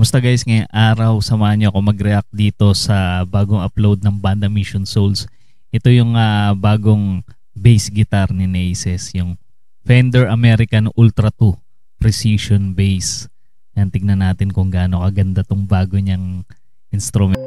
Kumusta guys? Ngayong araw, samahan niyo ako mag-react dito sa bagong upload ng Banda Mission Souls. Ito yung bagong bass guitar ni Naces, yung Fender American Ultra 2 Precision Bass. Yan, tignan natin kung gaano kaganda tong bago niyang instrument.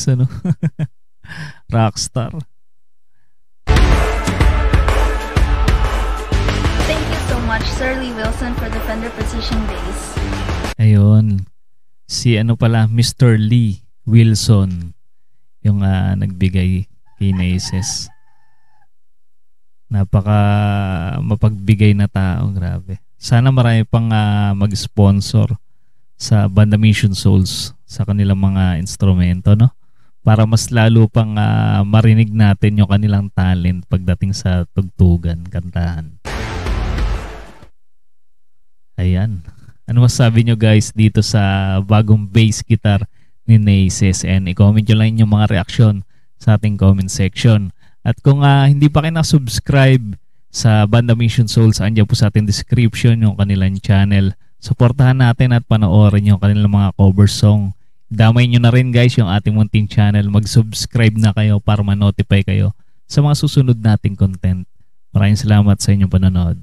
Ano? Rockstar. Thank you so much, Sir Lee Wilson, for the Fender Precision Bass. Ayun. Si ano pala, Mr. Lee Wilson, yung nagbigay kay Naces. Napaka mapagbigay na tao, grabe. Sana marami pang mag-sponsor sa Banda Mission Souls sa kanilang mga instrumento, no? Para mas lalo pang marinig natin yung kanilang talent pagdating sa tugtugan, kantahan. Ayan. Ano masasabi nyo guys dito sa bagong bass guitar ni Naces? And i-comment nyo lang yung mga reaksyon sa ating comment section. At kung hindi pa kayo na-subscribe sa Banda Mission Souls, andyan po sa ating description yung kanilang channel. Suportahan natin at panoorin yung kanilang mga cover song. Damay nyo na rin guys yung ating munting channel. Mag-subscribe na kayo para ma-notify kayo sa mga susunod nating content. Maraming salamat sa inyong panonood.